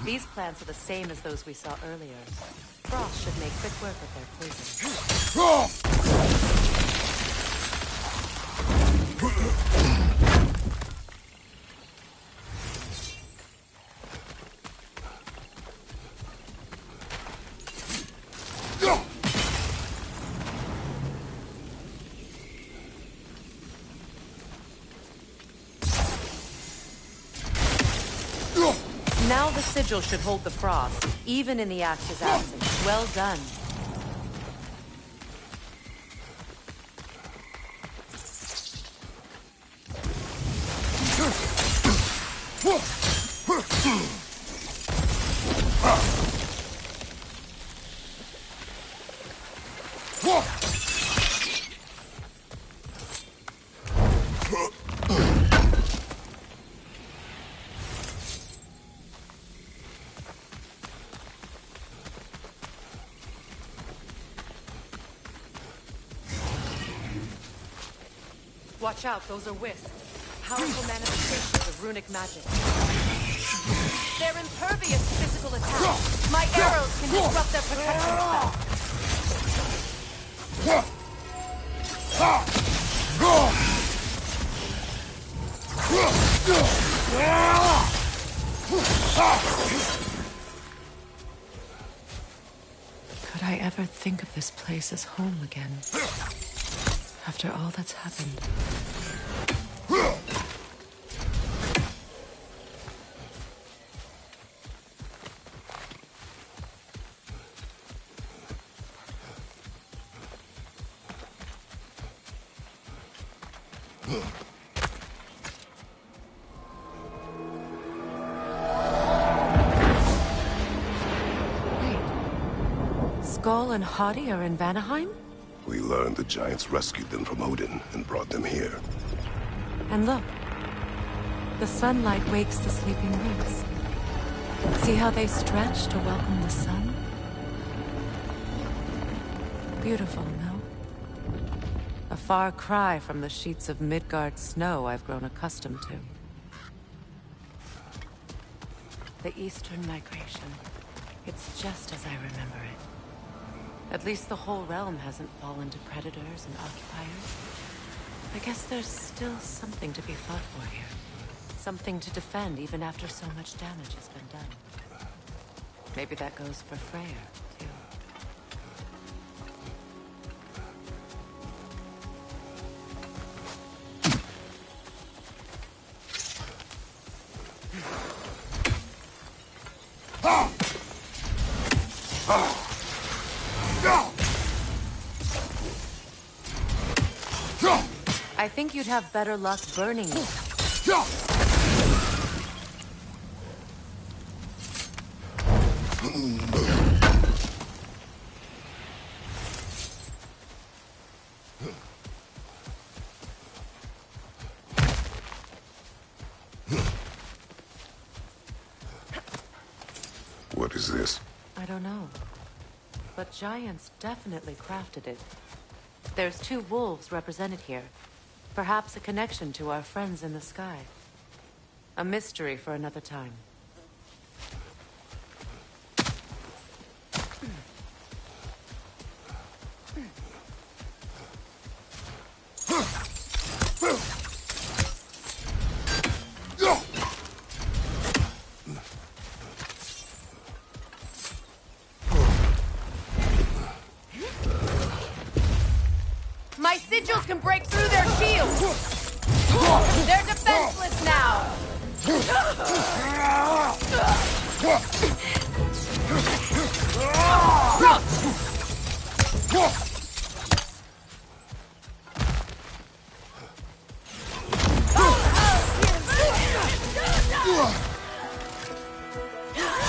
These plants are the same as those we saw earlier. Frost should make quick work of their poison. Now the sigil should hold the frost, even in the axe's absence. Well done. Watch out, those are wisps. Powerful manifestations of runic magic. They're impervious to physical attack. My arrows can disrupt their protection spell. Could I ever think of this place as home again? After all that's happened. Wait. Skull and Hati are in Vanaheim? We learned the giants rescued them from Odin and brought them here. And look. The sunlight wakes the sleeping roots. See how they stretch to welcome the sun? Beautiful, no? A far cry from the sheets of Midgard snow I've grown accustomed to. The Eastern Migration. It's just as I remember it. At least the whole realm hasn't fallen to predators and occupiers. I guess there's still something to be fought for here. Something to defend even after so much damage has been done. Maybe that goes for Freyr, too. I think you'd have better luck burning it. What is this? I don't know. But giants definitely crafted it. There's 2 wolves represented here. Perhaps a connection to our friends in the sky. A mystery for another time. My sigils can break through their shields! They're defenseless now!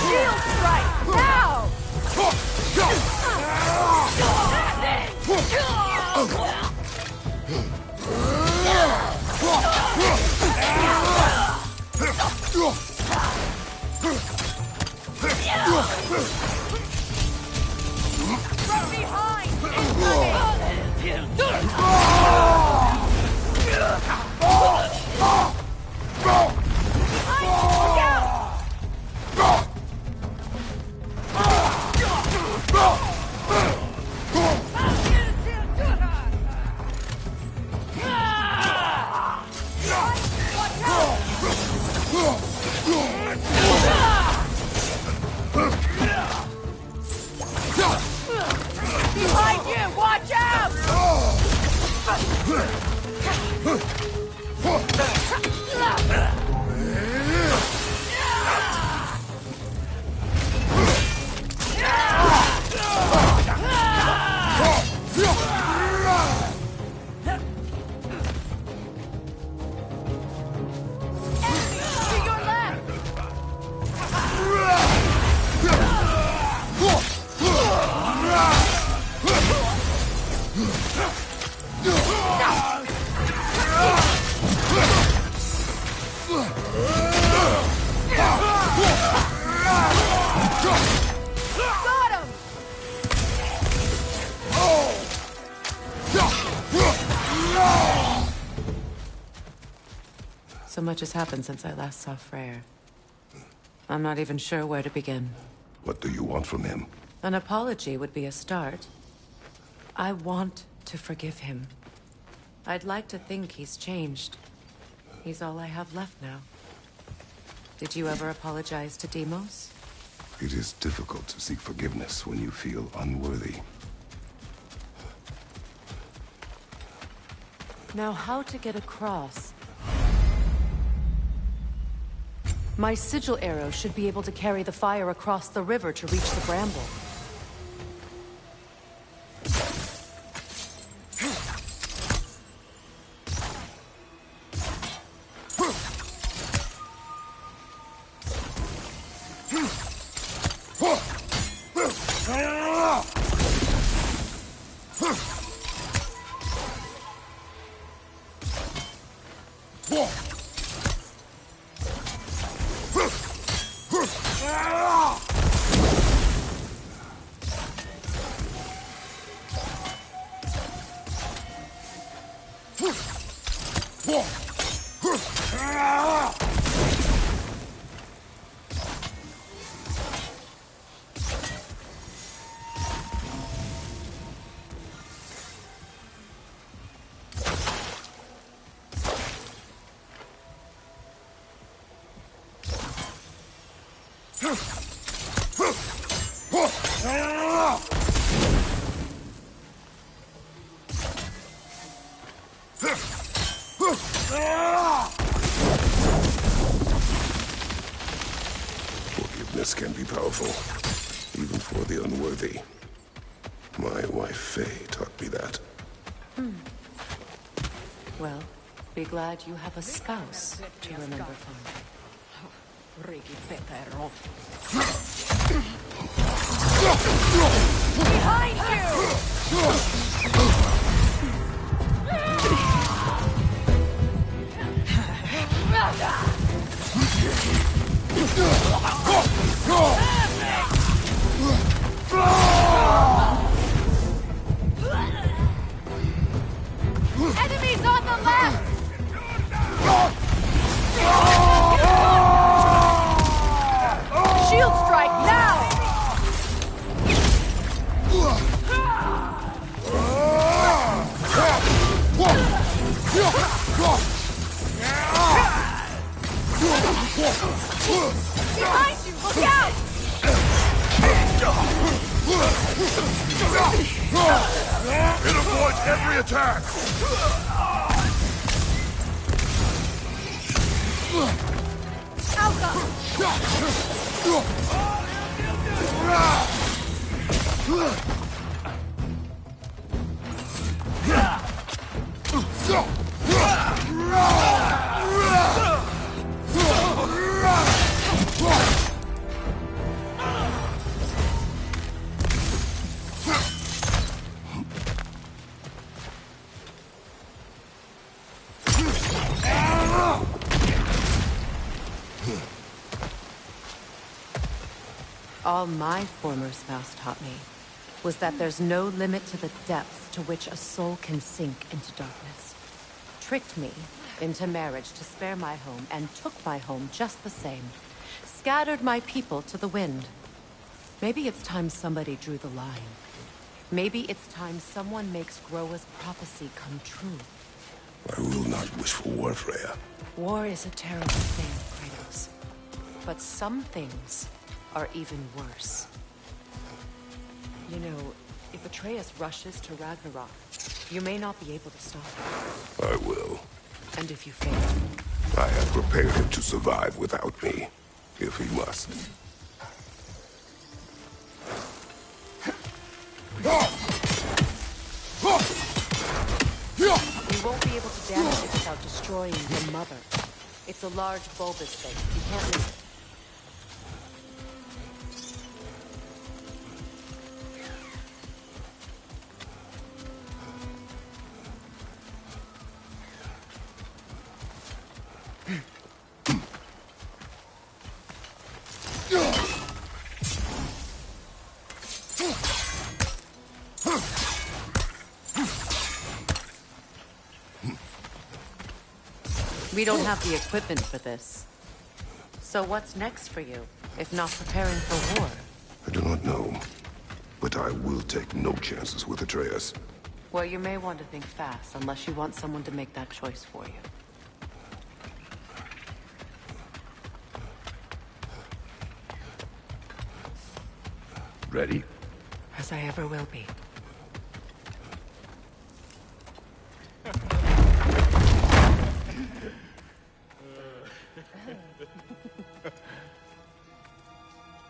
Shield strike! Now! From behind! So much has happened since I last saw Freyr. I'm not even sure where to begin. What do you want from him? An apology would be a start. I want to forgive him. I'd like to think he's changed. He's all I have left now. Did you ever apologize to Deimos? It is difficult to seek forgiveness when you feel unworthy. Now, how to get across? My sigil arrow should be able to carry the fire across the river to reach the bramble. Forgiveness can be powerful, even for the unworthy. My wife Faye taught me that. Well, be glad you have a spouse to remember fondly. Behind Enemies on the left! Shield strike now! Behind you, look out! It avoids every attack! All my former spouse taught me was that there's no limit to the depths to which a soul can sink into darkness. Tricked me into marriage to spare my home and took my home just the same. Scattered my people to the wind. Maybe it's time somebody drew the line. Maybe it's time someone makes Groa's prophecy come true. I will not wish for war, Freya. War is a terrible thing, Kratos. But some things are even worse. You know, if Atreus rushes to Ragnarok, You may not be able to stop it. I will. And if you fail, I have prepared him to survive without me, if he must. you won't be able to damage it without destroying the mother. It's a large bulbous thing. You can't miss it. We don't have the equipment for this. So what's next for you, if not preparing for war? I do not know, but I will take no chances with Atreus. Well, you may want to think fast, unless you want someone to make that choice for you. Ready? As I ever will be.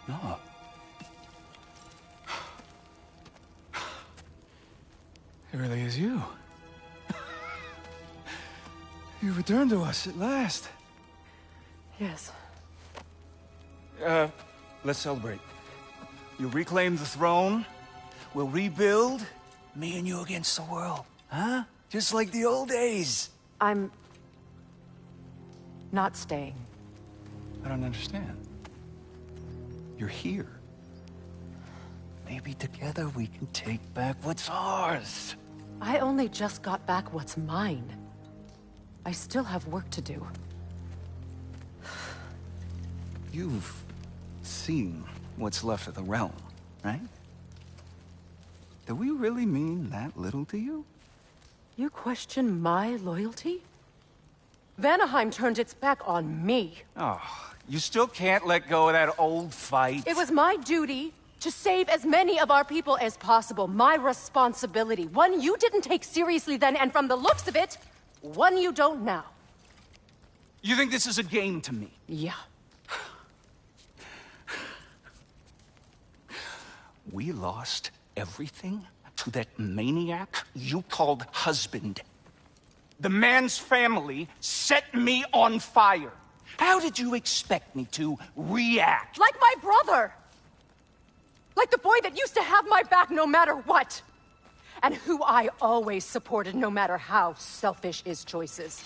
No. It really is you. You returned to us at last. Yes. Let's celebrate. You reclaim the throne. We'll rebuild. Me and you against the world. Huh? Just like the old days. I'm... not staying. I don't understand. You're here. Maybe together we can take back what's ours. I only just got back what's mine. I still have work to do. You've seen what's left of the realm, right? Do we really mean that little to you? You question my loyalty? Vanaheim turned its back on me. Oh, you still can't let go of that old fight. It was my duty to save as many of our people as possible. My responsibility. One you didn't take seriously then, and from the looks of it, one you don't now. You think this is a game to me? Yeah. We lost everything to that maniac you called husband. The man's family set me on fire. How did you expect me to react? Like my brother! Like the boy that used to have my back no matter what! And who I always supported no matter how selfish his choices.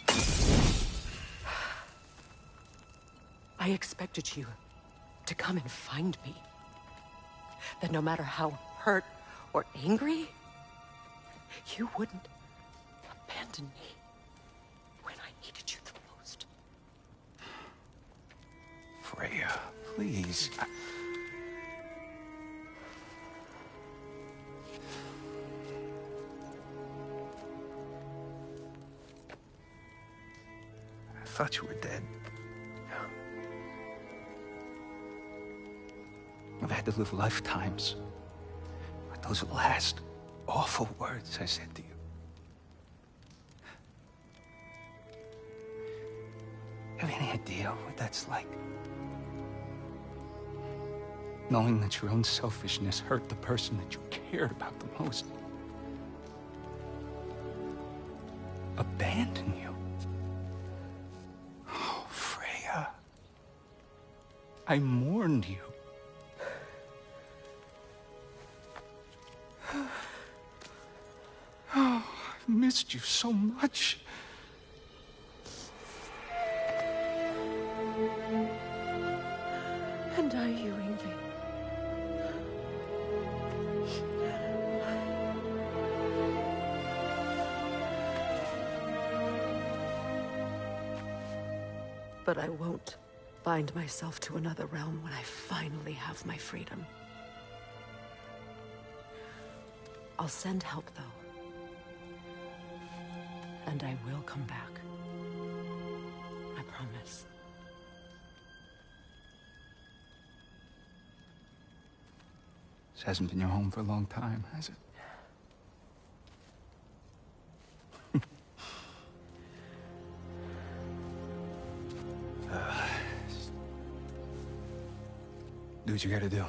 I expected you to come and find me. That no matter how hurt or angry, you wouldn't abandon me when I needed you the most. Freya, please. I thought you were dead. I've had to live lifetimes with those last awful words I said to you. You have any idea what that's like? Knowing that your own selfishness hurt the person that you cared about the most. Abandon you. Oh, Freya. I mourned you. Oh, I've missed you so much. And are you, Ingvi? But I won't bind myself to another realm when I finally have my freedom. I'll send help, though. And I will come back. I promise. This hasn't been your home for a long time, has it? what you gotta do.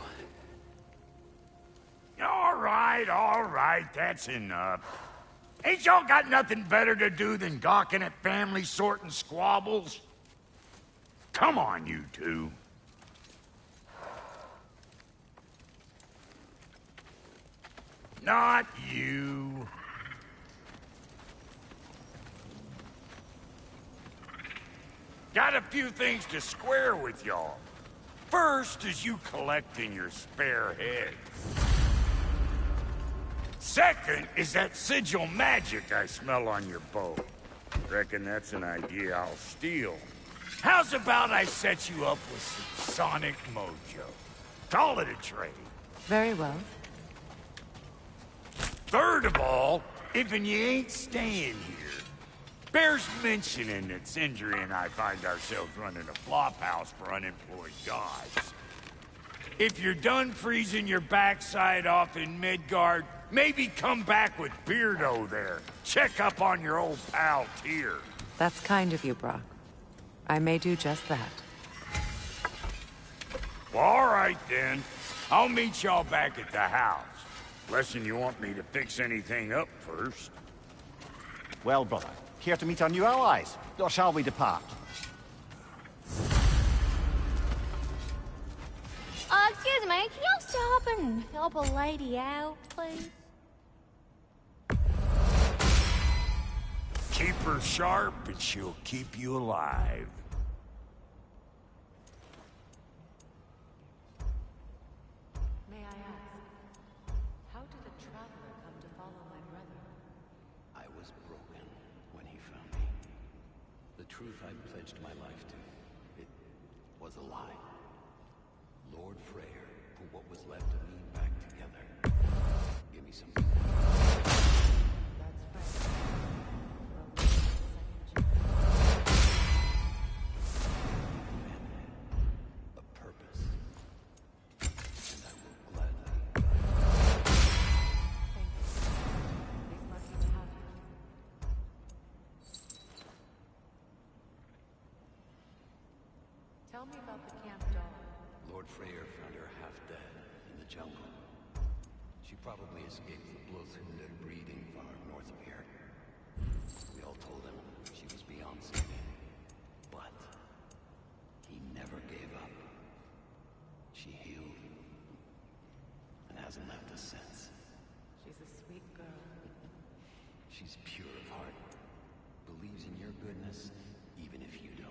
All right, that's enough. Ain't y'all got nothing better to do than gawking at family sorting squabbles? Come on, you two. Not you. Got a few things to square with y'all. First is you collecting your spare heads. Second is that sigil magic I smell on your boat. Reckon that's an idea I'll steal. How's about I set you up with some sonic mojo? Call it a trade. Very well. Third of all, if you ain't staying here, bears mentioning that Sindri and I find ourselves running a flop house for unemployed gods. If you're done freezing your backside off in Midgard, maybe come back with Beardo there. Check up on your old pal Tyr. That's kind of you, Brock. I may do just that. Well, all right then. I'll meet y'all back at the house. Unless you want me to fix anything up first. Well, brother, here to meet our new allies, or shall we depart? Excuse me, can y'all stop and help a lady out, please? Keep her sharp and she'll keep you alive. May I ask, how did a traveler come to follow my brother? I was broken when he found me. The truth I pledged my life to, it was a lie. Lord Freyr put what was left of me back together. Give me something. That's right. A purpose. And I will gladly die. Thank you. He's lucky to have you. Tell me about the camp dog. Lord Freyr found her half dead in the jungle. She probably escaped the Blothunde breeding farm north of here. We all told him she was beyond saving. But he never gave up. She healed and hasn't left us since. She's a sweet girl. She's pure of heart. Believes in your goodness, even if you don't.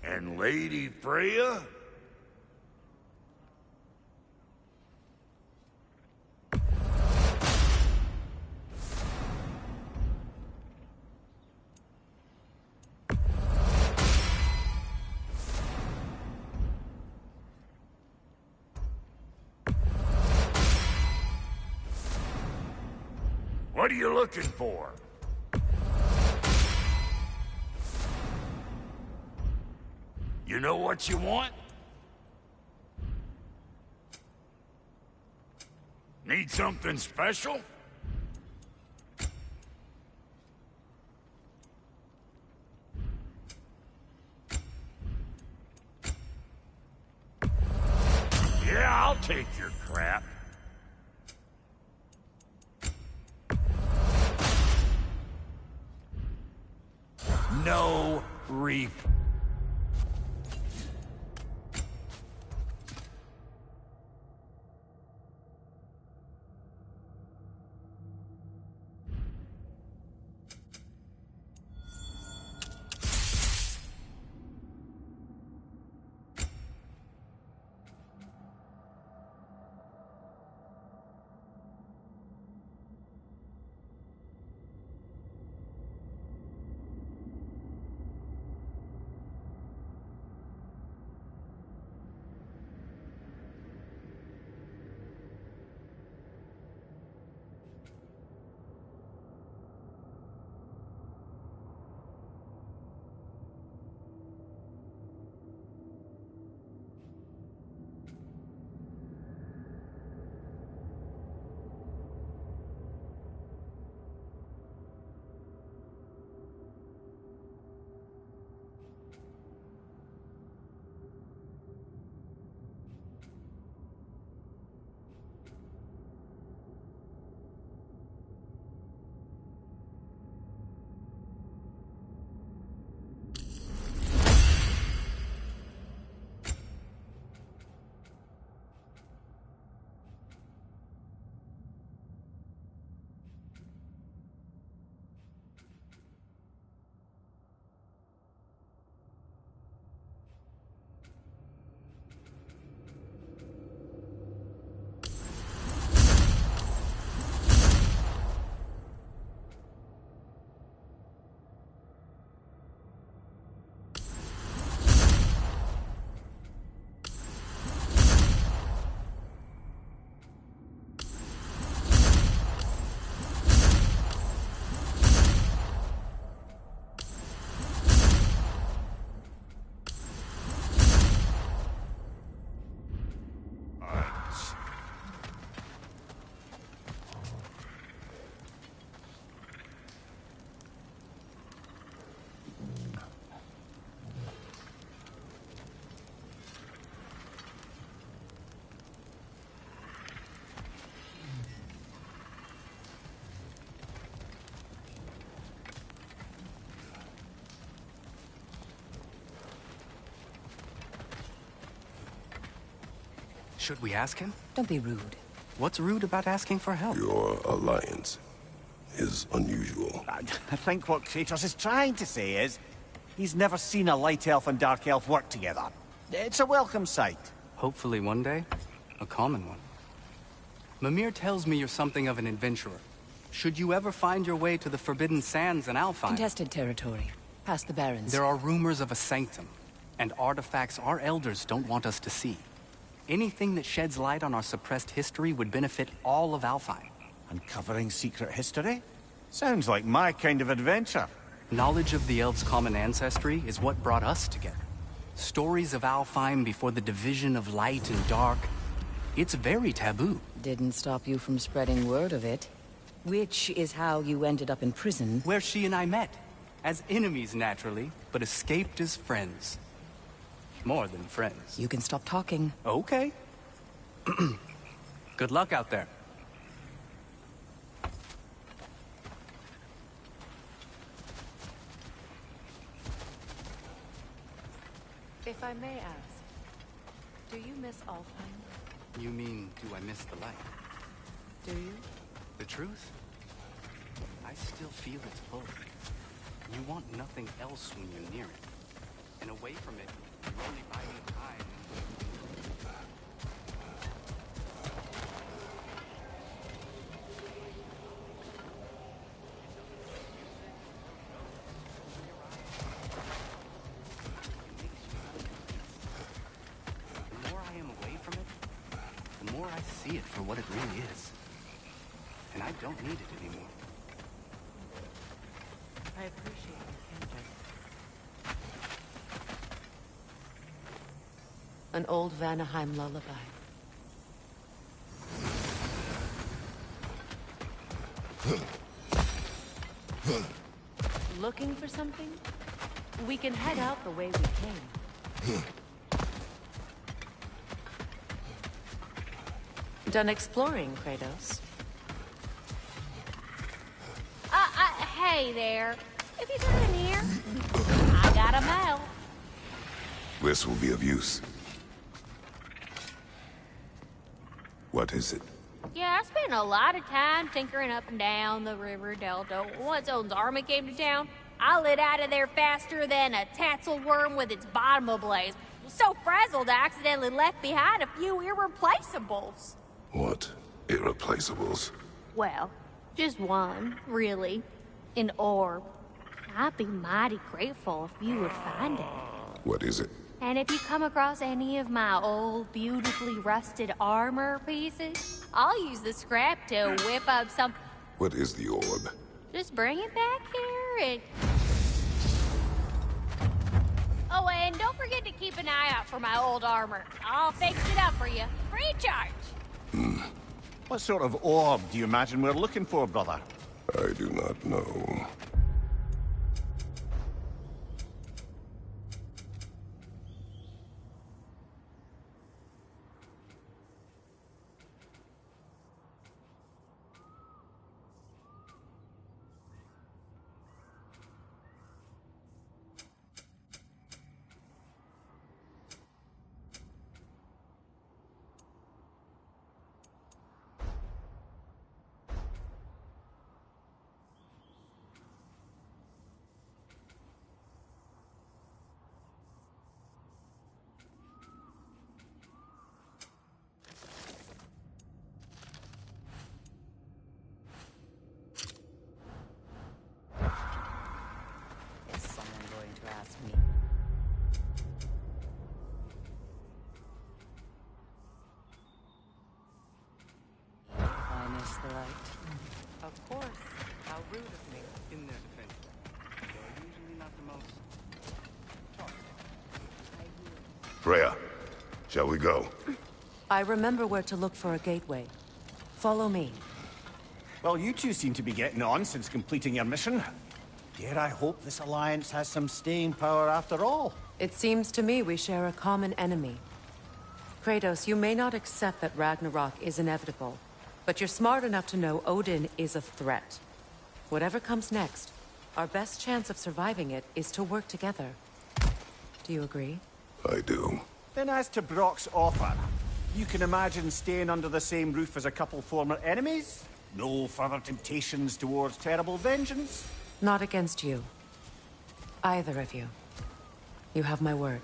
And Lady Freya? What are you looking for? You know what you want? Need something special? Yeah, I'll take your crap. No reef. Should we ask him? Don't be rude. What's rude about asking for help? Your alliance is unusual. I think what Kratos is trying to say is, he's never seen a light elf and dark elf work together. It's a welcome sight. Hopefully one day, a common one. Mimir tells me you're something of an adventurer. Should you ever find your way to the Forbidden Sands in Alfheim... Contested territory. Past the Barrens. There are rumors of a sanctum, and artifacts our elders don't want us to see. Anything that sheds light on our suppressed history would benefit all of Alfheim. Uncovering secret history? Sounds like my kind of adventure. Knowledge of the elves' common ancestry is what brought us together. Stories of Alfheim before the division of light and dark. It's very taboo. Didn't stop you from spreading word of it. Which is how you ended up in prison. Where she and I met. As enemies, naturally, but escaped as friends. More than friends. You can stop talking. Okay. Good luck out there. If I may ask, do you miss Alfheim? You mean, do I miss the light? Do you? The truth? I still feel its pull. You want nothing else when you're near it. And away from it, you're only biding time. The more I am away from it, the more I see it for what it really is. And I don't need it anymore. I appreciate your candor. An old Vanaheim lullaby. Looking for something? We can head out the way we came. Done exploring, Kratos? Hey there. If you come in here, I got a mail. This will be of use. What is it? Yeah, I spent a lot of time tinkering up and down the river delta. Once Odin's army came to town, I lit out of there faster than a tassel worm with its bottom ablaze. So frazzled, I accidentally left behind a few irreplaceables. What irreplaceables? Well, just one, really. An orb. I'd be mighty grateful if you would find it. What is it? And if you come across any of my old, beautifully rusted armor pieces, I'll use the scrap to whip up some... What is the orb? Just bring it back here and... Oh, and don't forget to keep an eye out for my old armor. I'll fix it up for you. Free charge! What sort of orb do you imagine we're looking for, brother? I do not know. Is someone going to ask me? I miss the light. Of course. How rude of me. In their defense, they're usually not the most... Freya, shall we go? I remember where to look for a gateway. Follow me. Well, you two seem to be getting on since completing your mission. Dare I hope this alliance has some staying power after all? It seems to me we share a common enemy. Kratos, you may not accept that Ragnarok is inevitable, but you're smart enough to know Odin is a threat. Whatever comes next, our best chance of surviving it is to work together. Do you agree? I do. Then as to Brock's offer, You can imagine staying under the same roof as a couple former enemies? No further temptations towards terrible vengeance? Not against you. Either of you. You have my word.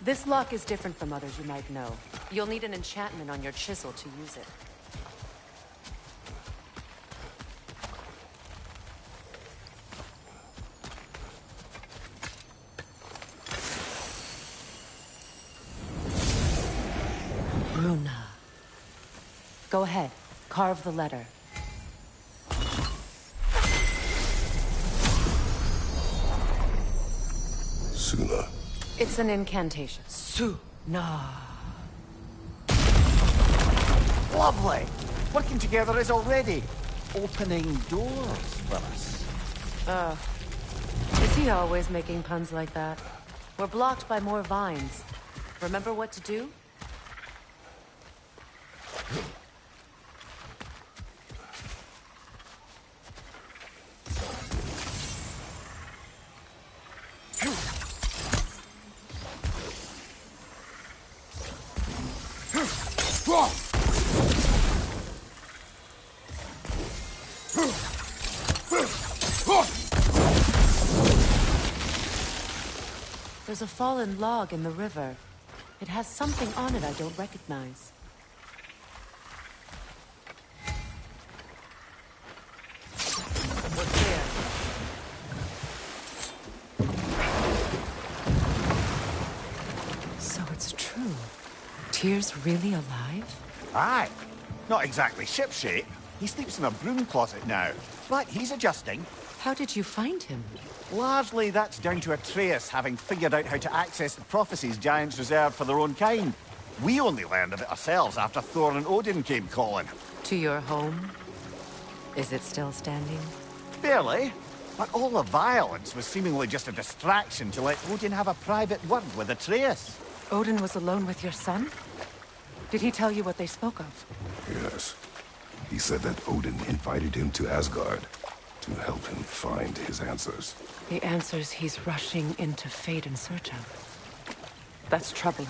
This lock is different from others you might know. You'll need an enchantment on your chisel to use it. Bruna. Go ahead. Carve the letter. Suna. It's an incantation. Suna. Lovely! Working together is already opening doors for us. Is he always making puns like that? We're blocked by more vines. Remember what to do? There's a fallen log in the river. It has something on it I don't recognize. What's there? So it's true. Tyr's really alive? Aye. Not exactly shipshape. He sleeps in a broom closet now. But he's adjusting. How did you find him? Largely, that's down to Atreus having figured out how to access the prophecies giants reserved for their own kind. We only learned of it ourselves after Thor and Odin came calling. To your home? Is it still standing? Barely. But all the violence was seemingly just a distraction to let Odin have a private word with Atreus. Odin was alone with your son? Did he tell you what they spoke of? Yes. He said that Odin invited him to Asgard to help him find his answers. The answers he's rushing into fate in search of. That's troubling.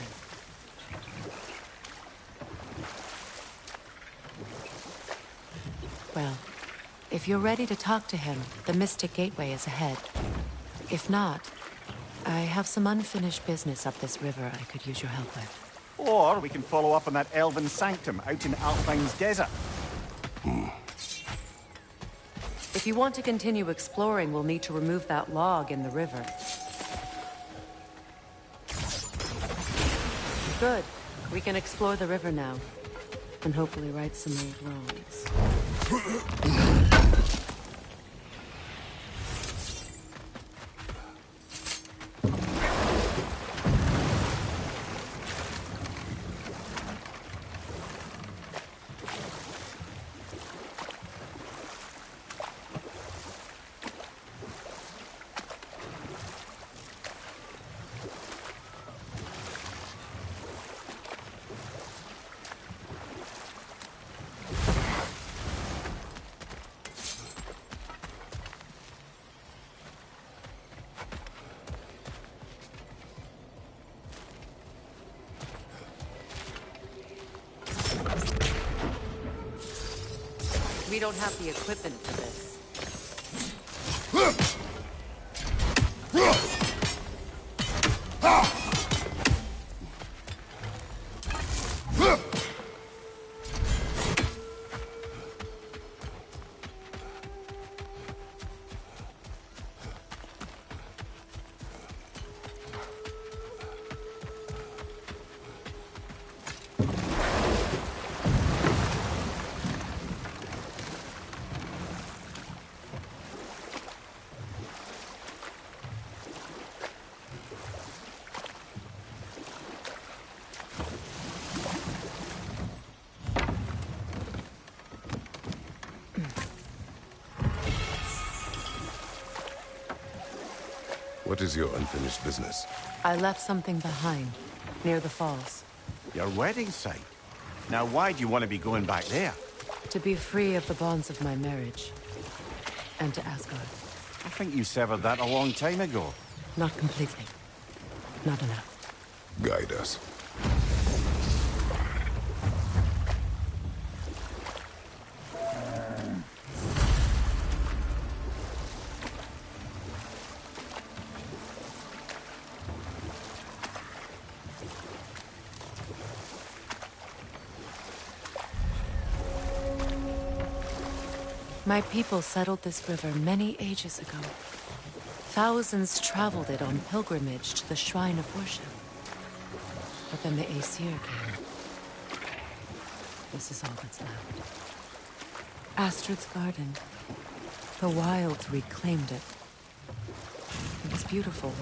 Well, if you're ready to talk to him, the Mystic Gateway is ahead. If not, I have some unfinished business up this river I could use your help with. Or we can follow up on that elven sanctum out in Alpine's desert. If you want to continue exploring, we'll need to remove that log in the river. Good. We can explore the river now. And hopefully right some old wrongs. don't have the equipment for this. What is your unfinished business? I left something behind, near the falls. Your wedding site? Now, why do you want to be going back there? To be free of the bonds of my marriage. And to Asgard. I think you severed that a long time ago. Not completely. Not enough. Guide us. My people settled this river many ages ago. Thousands traveled it on pilgrimage to the shrine of worship. But then the Aesir came. This is all that's left. Astrid's garden. The wilds reclaimed it. It was beautiful.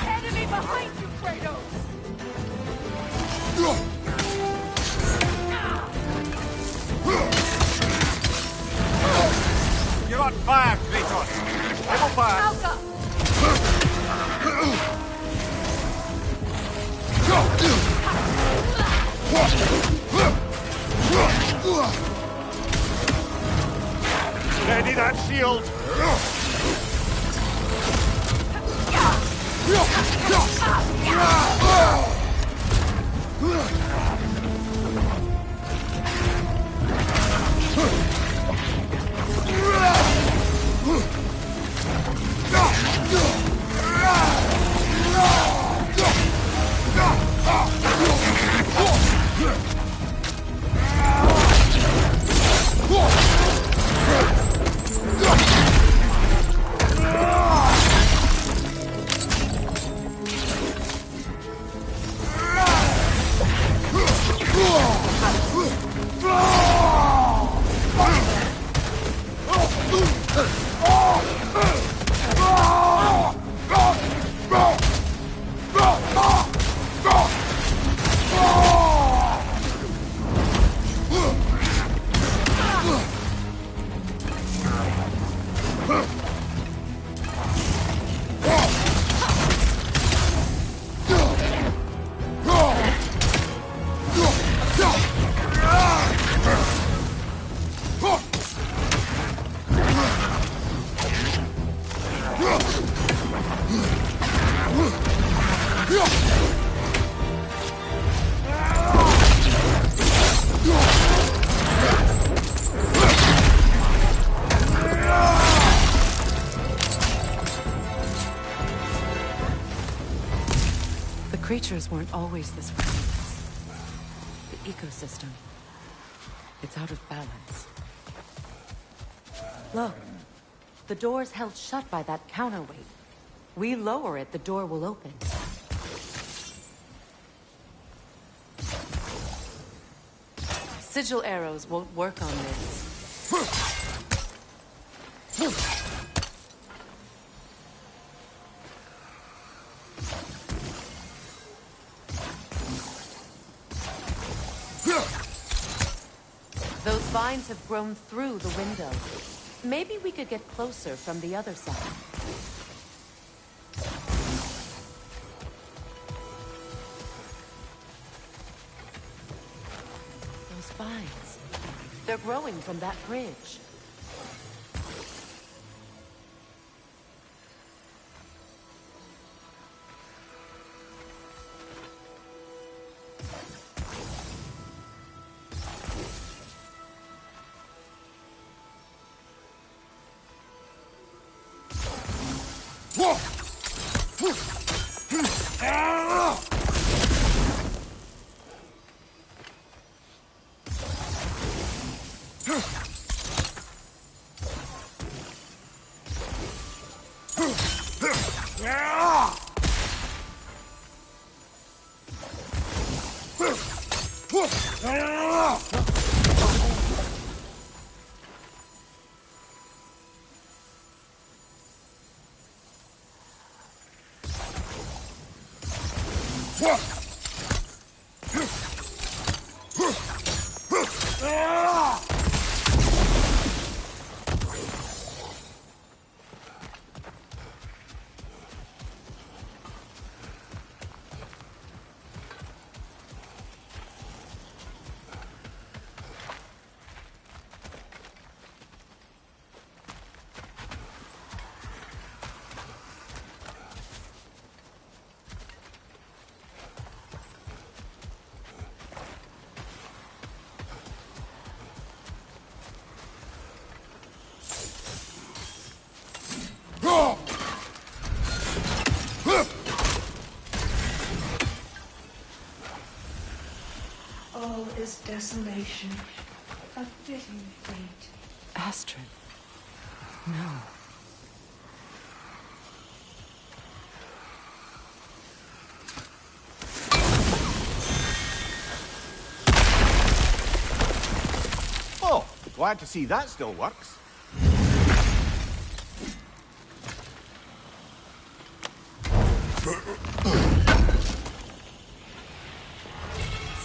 Enemy behind you, Kratos! You're on fire, Kratos! Double fire! Helga! Ready that shield! Creatures weren't always this way. The ecosystem. It's out of balance. Look. The door's held shut by that counterweight. We lower it, the door will open. Sigil arrows won't work on this. Those vines have grown through the window. Maybe we could get closer from the other side. Those vines. They're growing from that bridge. All is desolation, a fitting fate. Astrid. No. Oh, glad to see that still works.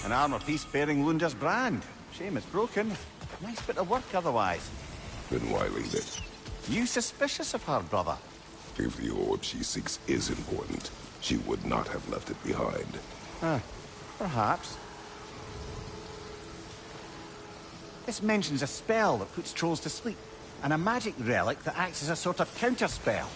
An armor piece bearing Lunda's brand. Shame it's broken. Nice bit of work otherwise. Then why leave it? You suspicious of her, brother? If the orb she seeks is important, she would not have left it behind. Perhaps. This mentions a spell that puts trolls to sleep, and a magic relic that acts as a sort of counterspell.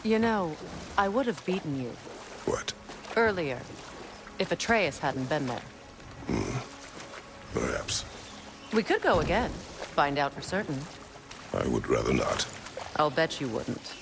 You know, I would have beaten you. What? Earlier. If Atreus hadn't been there. Perhaps. We could go again. Find out for certain. I would rather not. I'll bet you wouldn't.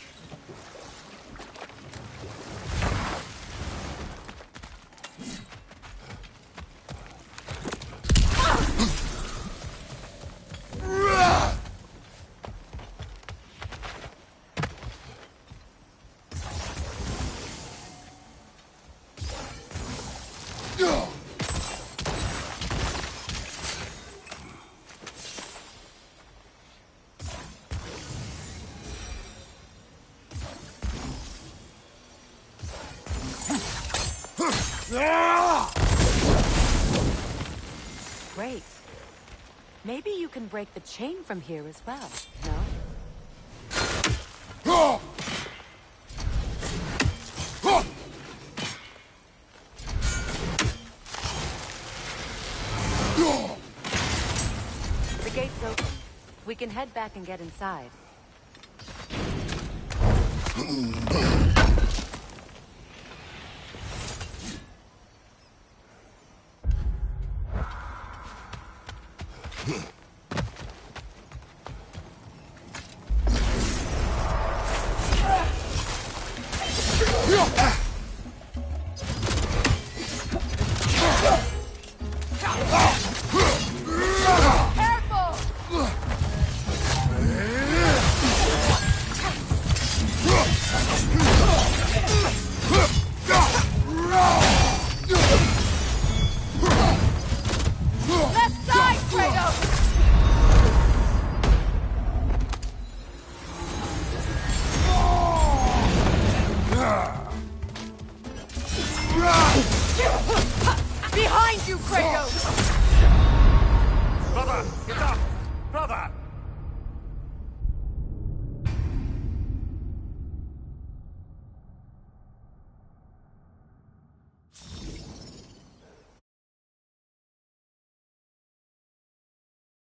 Great. Maybe you can break the chain from here as well, no? The gate's open. We can head back and get inside. Behind you, Kratos! Brother, get up! Brother!